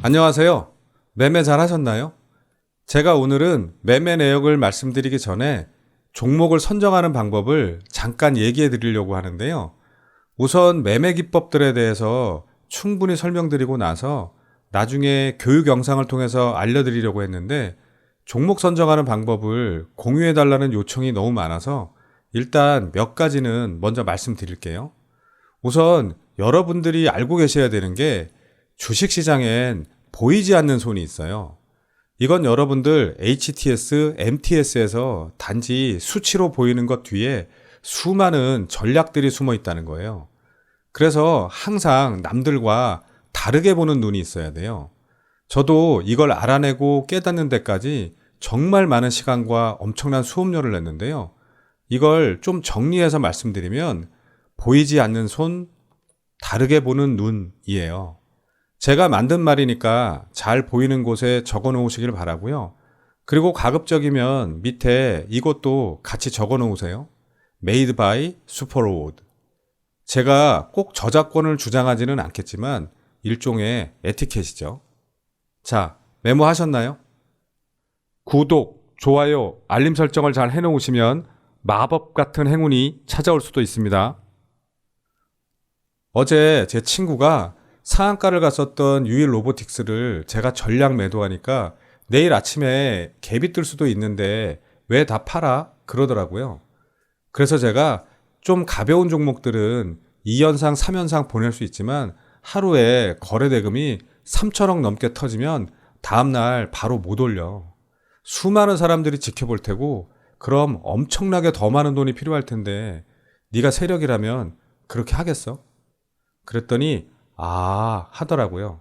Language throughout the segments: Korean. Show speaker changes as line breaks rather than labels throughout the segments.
안녕하세요. 매매 잘 하셨나요? 제가 오늘은 매매 내역을 말씀드리기 전에 종목을 선정하는 방법을 잠깐 얘기해 드리려고 하는데요. 우선 매매 기법들에 대해서 충분히 설명드리고 나서 나중에 교육 영상을 통해서 알려드리려고 했는데 종목 선정하는 방법을 공유해 달라는 요청이 너무 많아서 일단 몇 가지는 먼저 말씀드릴게요. 우선 여러분들이 알고 계셔야 되는 게 주식시장엔 보이지 않는 손이 있어요. 이건 여러분들 HTS, MTS에서 단지 수치로 보이는 것 뒤에 수많은 전략들이 숨어 있다는 거예요. 그래서 항상 남들과 다르게 보는 눈이 있어야 돼요. 저도 이걸 알아내고 깨닫는 데까지 정말 많은 시간과 엄청난 수업료를 냈는데요. 이걸 좀 정리해서 말씀드리면 보이지 않는 손, 다르게 보는 눈이에요. 제가 만든 말이니까 잘 보이는 곳에 적어 놓으시길 바라고요. 그리고 가급적이면 밑에 이것도 같이 적어 놓으세요. Made by Superwood. 제가 꼭 저작권을 주장하지는 않겠지만 일종의 에티켓이죠. 자, 메모하셨나요? 구독, 좋아요, 알림 설정을 잘 해놓으시면 마법 같은 행운이 찾아올 수도 있습니다. 어제 제 친구가 상한가를 갔었던 유일 로보틱스를 제가 전량 매도하니까 내일 아침에 갭이 뜰 수도 있는데 왜 다 팔아? 그러더라고요. 그래서 제가 좀 가벼운 종목들은 2연상, 3연상 보낼 수 있지만 하루에 거래 대금이 3천억 넘게 터지면 다음날 바로 못 올려. 수많은 사람들이 지켜볼 테고 그럼 엄청나게 더 많은 돈이 필요할 텐데 네가 세력이라면 그렇게 하겠어? 그랬더니 하더라고요.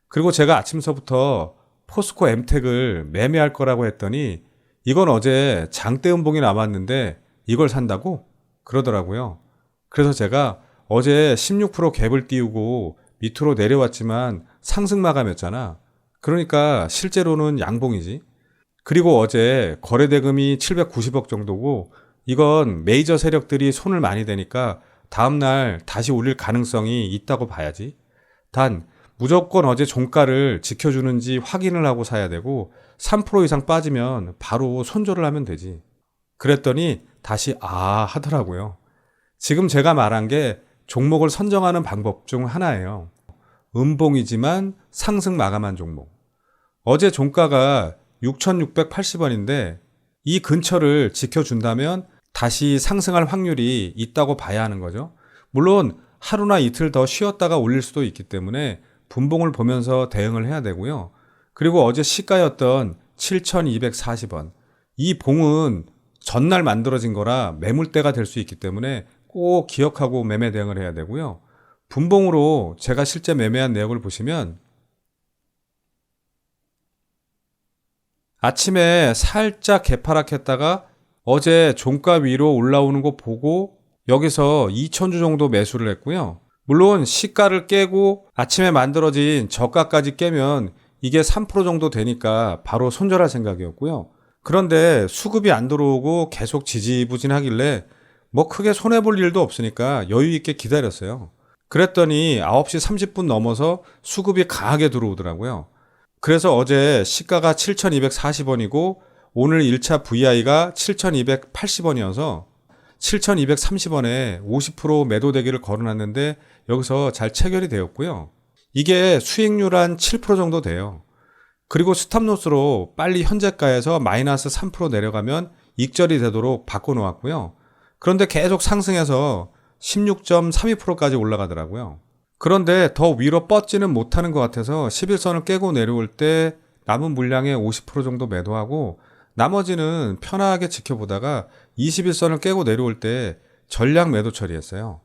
그리고 제가 아침서부터 포스코 엠텍을 매매할 거라고 했더니 이건 어제 장대 음봉이 남았는데 이걸 산다고? 그러더라고요. 그래서 제가 어제 16% 갭을 띄우고 밑으로 내려왔지만 상승 마감이었잖아. 그러니까 실제로는 양봉이지. 그리고 어제 거래 대금이 790억 정도고 이건 메이저 세력들이 손을 많이 대니까 다음날 다시 올릴 가능성이 있다고 봐야지. 단 무조건 어제 종가를 지켜주는지 확인을 하고 사야 되고 3% 이상 빠지면 바로 손절을 하면 되지. 그랬더니 다시 하더라고요. 지금 제가 말한 게 종목을 선정하는 방법 중 하나예요. 음봉이지만 상승 마감한 종목. 어제 종가가 6,680원인데 이 근처를 지켜준다면 다시 상승할 확률이 있다고 봐야 하는 거죠. 물론 하루나 이틀 더 쉬었다가 올릴 수도 있기 때문에 분봉을 보면서 대응을 해야 되고요. 그리고 어제 시가였던 7,240원. 이 봉은 전날 만들어진 거라 매물대가 될 수 있기 때문에 꼭 기억하고 매매 대응을 해야 되고요. 분봉으로 제가 실제 매매한 내역을 보시면 아침에 살짝 개파락했다가 어제 종가 위로 올라오는 거 보고 여기서 2,000주 정도 매수를 했고요. 물론 시가를 깨고 아침에 만들어진 저가까지 깨면 이게 3% 정도 되니까 바로 손절할 생각이었고요. 그런데 수급이 안 들어오고 계속 지지부진하길래 뭐 크게 손해볼 일도 없으니까 여유 있게 기다렸어요. 그랬더니 9시 30분 넘어서 수급이 강하게 들어오더라고요. 그래서 어제 시가가 7,240원이고 오늘 1차 VI가 7,280원이어서 7,230원에 50% 매도 대기를 걸어놨는데 여기서 잘 체결이 되었고요. 이게 수익률 한 7% 정도 돼요. 그리고 스탑로스로 빨리 현재가에서 마이너스 3% 내려가면 익절이 되도록 바꿔놓았고요. 그런데 계속 상승해서 16.32%까지 올라가더라고요. 그런데 더 위로 뻗지는 못하는 것 같아서 11선을 깨고 내려올 때 남은 물량의 50% 정도 매도하고 나머지는 편하게 지켜보다가 21선을 깨고 내려올 때 전량 매도 처리했어요.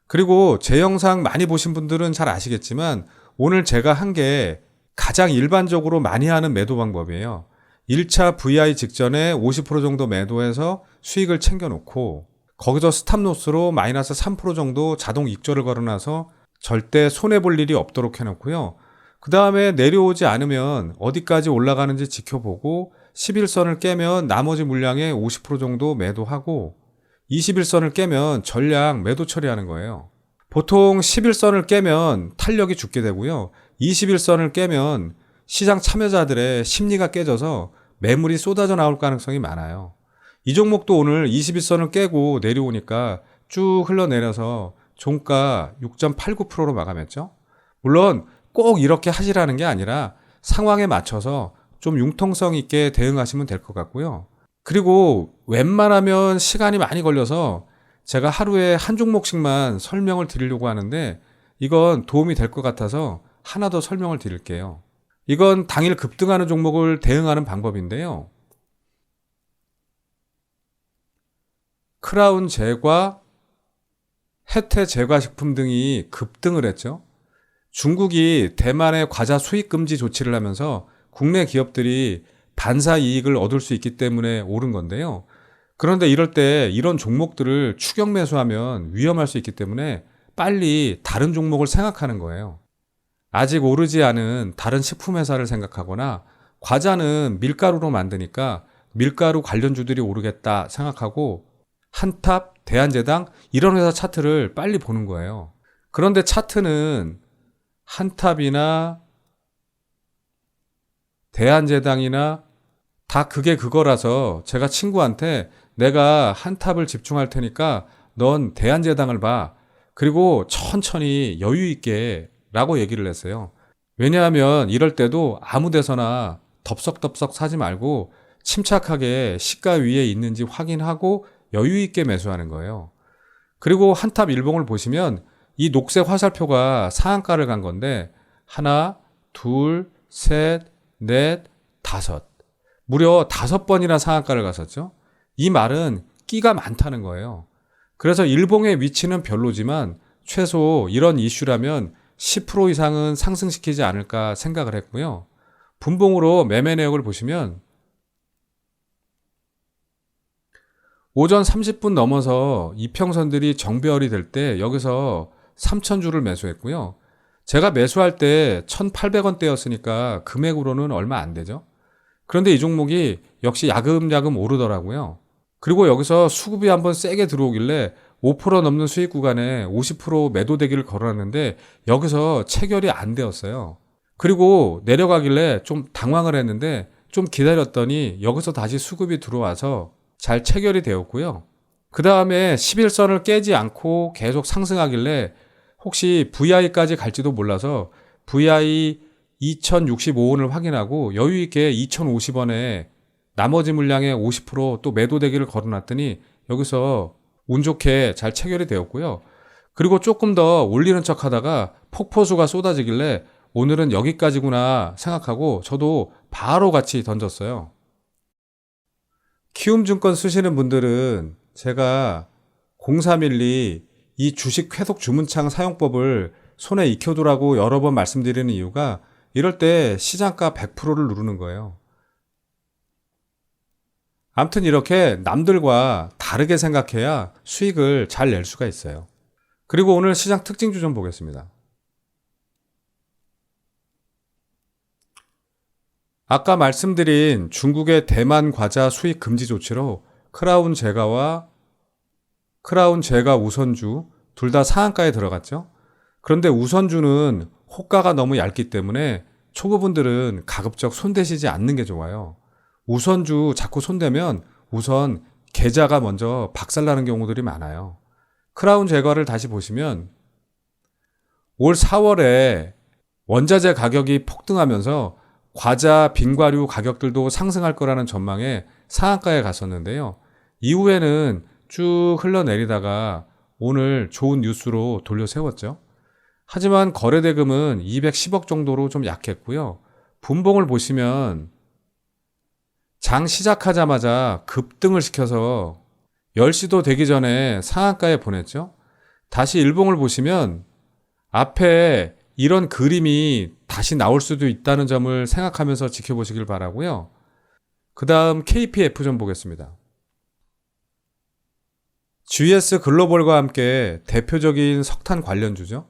그리고 제 영상 많이 보신 분들은 잘 아시겠지만 오늘 제가 한 게 가장 일반적으로 많이 하는 매도 방법이에요. 1차 VI 직전에 50% 정도 매도해서 수익을 챙겨놓고 거기서 스탑로스로 마이너스 3% 정도 자동 익절을 걸어놔서 절대 손해볼 일이 없도록 해놓고요. 그 다음에 내려오지 않으면 어디까지 올라가는지 지켜보고 11선을 깨면 나머지 물량의 50% 정도 매도하고 21선을 깨면 전량 매도 처리하는 거예요. 보통 11선을 깨면 탄력이 죽게 되고요. 21선을 깨면 시장 참여자들의 심리가 깨져서 매물이 쏟아져 나올 가능성이 많아요. 이 종목도 오늘 21선을 깨고 내려오니까 쭉 흘러내려서 종가 6.89%로 마감했죠. 물론 꼭 이렇게 하시라는 게 아니라 상황에 맞춰서 좀 융통성 있게 대응하시면 될 것 같고요. 그리고 웬만하면 시간이 많이 걸려서 제가 하루에 한 종목씩만 설명을 드리려고 하는데 이건 도움이 될 것 같아서 하나 더 설명을 드릴게요. 이건 당일 급등하는 종목을 대응하는 방법인데요. 크라운 제과, 혜태 제과식품 등이 급등을 했죠. 중국이 대만의 과자 수입 금지 조치를 하면서 국내 기업들이 반사 이익을 얻을 수 있기 때문에 오른 건데요. 그런데 이럴 때 이런 종목들을 추격 매수하면 위험할 수 있기 때문에 빨리 다른 종목을 생각하는 거예요. 아직 오르지 않은 다른 식품회사를 생각하거나 과자는 밀가루로 만드니까 밀가루 관련주들이 오르겠다 생각하고 한탑, 대한제당 이런 회사 차트를 빨리 보는 거예요. 그런데 차트는 한탑이나 대한제당이나 다 그게 그거라서 제가 친구한테 내가 한탑을 집중할 테니까 넌 대한제당을 봐. 그리고 천천히 여유 있게 라고 얘기를 했어요. 왜냐하면 이럴 때도 아무 데서나 덥석덥석 사지 말고 침착하게 시가 위에 있는지 확인하고 여유 있게 매수하는 거예요. 그리고 한탑 일봉을 보시면 이 녹색 화살표가 상한가를 간 건데 하나, 둘, 셋, 넷, 다섯. 무려 5번이나 상한가를 갔었죠. 이 말은 끼가 많다는 거예요. 그래서 일봉의 위치는 별로지만 최소 이런 이슈라면 10% 이상은 상승시키지 않을까 생각을 했고요. 분봉으로 매매 내역을 보시면 오전 30분 넘어서 이평선들이 정배열이 될 때 여기서 3,000주를 매수했고요. 제가 매수할 때 1,800원대였으니까 금액으로는 얼마 안 되죠. 그런데 이 종목이 역시 야금야금 오르더라고요. 그리고 여기서 수급이 한번 세게 들어오길래 5% 넘는 수익 구간에 50% 매도 대기를 걸어놨는데 여기서 체결이 안 되었어요. 그리고 내려가길래 좀 당황을 했는데 좀 기다렸더니 여기서 다시 수급이 들어와서 잘 체결이 되었고요. 그 다음에 11선을 깨지 않고 계속 상승하길래 혹시 VI까지 갈지도 몰라서 VI 2065원을 확인하고 여유 있게 2050원에 나머지 물량의 50%또 매도 대기를 걸어놨더니 여기서 운 좋게 잘 체결이 되었고요. 그리고 조금 더 올리는 척 하다가 폭포수가 쏟아지길래 오늘은 여기까지구나 생각하고 저도 바로 같이 던졌어요. 키움증권 쓰시는 분들은 제가 0312 이 주식 회속 주문창 사용법을 손에 익혀두라고 여러 번 말씀드리는 이유가 이럴 때 시장가 100%를 누르는 거예요. 아무튼 이렇게 남들과 다르게 생각해야 수익을 잘 낼 수가 있어요. 그리고 오늘 시장 특징주 좀 보겠습니다. 아까 말씀드린 중국의 대만 과자 수입 금지 조치로 크라운 제과와 크라운 제과 우선주 둘 다 상한가에 들어갔죠. 그런데 우선주는 호가가 너무 얇기 때문에 초보분들은 가급적 손대시지 않는 게 좋아요. 우선주 자꾸 손대면 우선 계좌가 먼저 박살나는 경우들이 많아요. 크라운 제과를 다시 보시면 올 4월에 원자재 가격이 폭등하면서 과자, 빙과류 가격들도 상승할 거라는 전망에 상한가에 갔었는데요. 이후에는 쭉 흘러내리다가 오늘 좋은 뉴스로 돌려 세웠죠. 하지만 거래대금은 210억 정도로 좀 약했고요. 분봉을 보시면 장 시작하자마자 급등을 시켜서 10시도 되기 전에 상한가에 보냈죠. 다시 일봉을 보시면 앞에 이런 그림이 다시 나올 수도 있다는 점을 생각하면서 지켜보시길 바라고요. 그 다음 KPF 좀 보겠습니다. GS 글로벌과 함께 대표적인 석탄 관련주죠.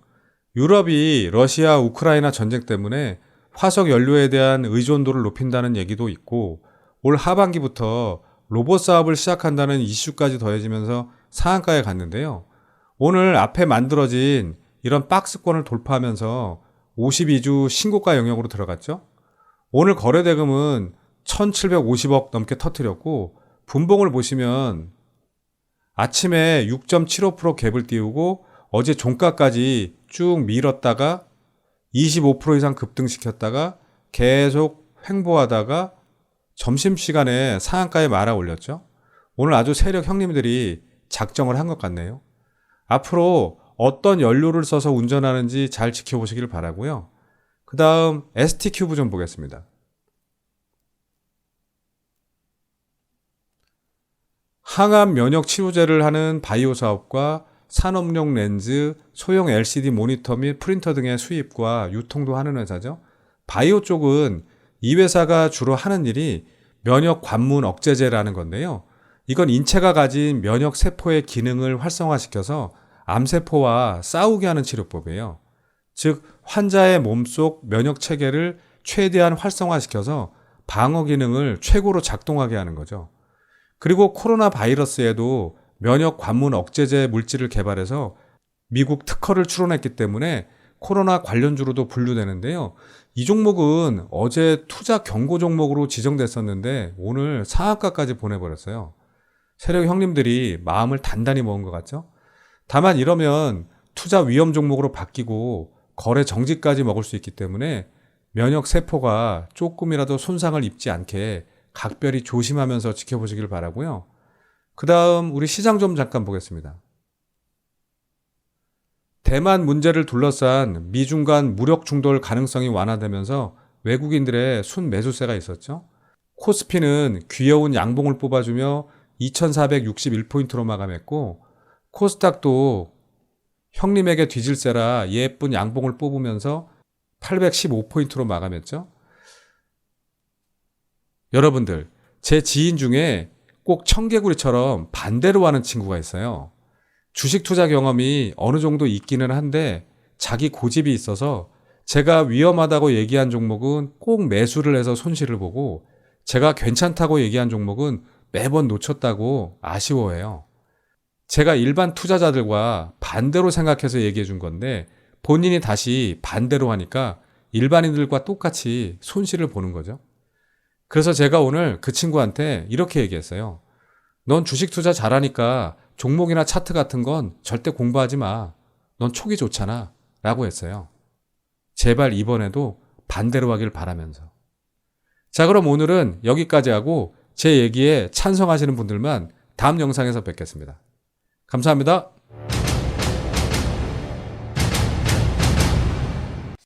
유럽이 러시아 우크라이나 전쟁 때문에 화석 연료에 대한 의존도를 높인다는 얘기도 있고 올 하반기부터 로봇 사업을 시작한다는 이슈까지 더해지면서 상한가에 갔는데요. 오늘 앞에 만들어진 이런 박스권을 돌파하면서 52주 신고가 영역으로 들어갔죠. 오늘 거래대금은 1750억 넘게 터뜨렸고, 분봉을 보시면 아침에 6.75% 갭을 띄우고 어제 종가까지 쭉 밀었다가 25% 이상 급등시켰다가 계속 횡보하다가 점심시간에 상한가에 말아 올렸죠. 오늘 아주 세력 형님들이 작정을 한 것 같네요. 앞으로 어떤 연료를 써서 운전하는지 잘 지켜보시길 바라고요. 그 다음 ST큐브 좀 보겠습니다. 항암 면역 치료제를 하는 바이오 사업과 산업용 렌즈, 소형 LCD 모니터 및 프린터 등의 수입과 유통도 하는 회사죠. 바이오 쪽은 이 회사가 주로 하는 일이 면역 관문 억제제라는 건데요. 이건 인체가 가진 면역 세포의 기능을 활성화시켜서 암세포와 싸우게 하는 치료법이에요. 즉, 환자의 몸속 면역 체계를 최대한 활성화시켜서 방어 기능을 최고로 작동하게 하는 거죠. 그리고 코로나 바이러스에도 면역 관문 억제제 물질을 개발해서 미국 특허를 출원했기 때문에 코로나 관련주로도 분류되는데요. 이 종목은 어제 투자 경고 종목으로 지정됐었는데 오늘 상한가까지 보내버렸어요. 세력 형님들이 마음을 단단히 먹은 것 같죠? 다만 이러면 투자 위험 종목으로 바뀌고 거래 정지까지 먹을 수 있기 때문에 면역 세포가 조금이라도 손상을 입지 않게 각별히 조심하면서 지켜보시길 바라고요. 그 다음 우리 시장 좀 잠깐 보겠습니다. 대만 문제를 둘러싼 미중 간 무력 충돌 가능성이 완화되면서 외국인들의 순매수세가 있었죠. 코스피는 귀여운 양봉을 뽑아주며 2461포인트로 마감했고, 코스닥도 형님에게 뒤질세라 예쁜 양봉을 뽑으면서 815포인트로 마감했죠. 여러분들, 제 지인 중에 꼭 청개구리처럼 반대로 하는 친구가 있어요. 주식 투자 경험이 어느 정도 있기는 한데 자기 고집이 있어서 제가 위험하다고 얘기한 종목은 꼭 매수를 해서 손실을 보고, 제가 괜찮다고 얘기한 종목은 매번 놓쳤다고 아쉬워해요. 제가 일반 투자자들과 반대로 생각해서 얘기해 준 건데 본인이 다시 반대로 하니까 일반인들과 똑같이 손실을 보는 거죠. 그래서 제가 오늘 그 친구한테 이렇게 얘기했어요. 넌 주식 투자 잘하니까 종목이나 차트 같은 건 절대 공부하지 마. 넌 촉이 좋잖아. 라고 했어요. 제발 이번에도 반대로 하길 바라면서. 자, 그럼 오늘은 여기까지 하고 제 얘기에 찬성하시는 분들만 다음 영상에서 뵙겠습니다. 감사합니다.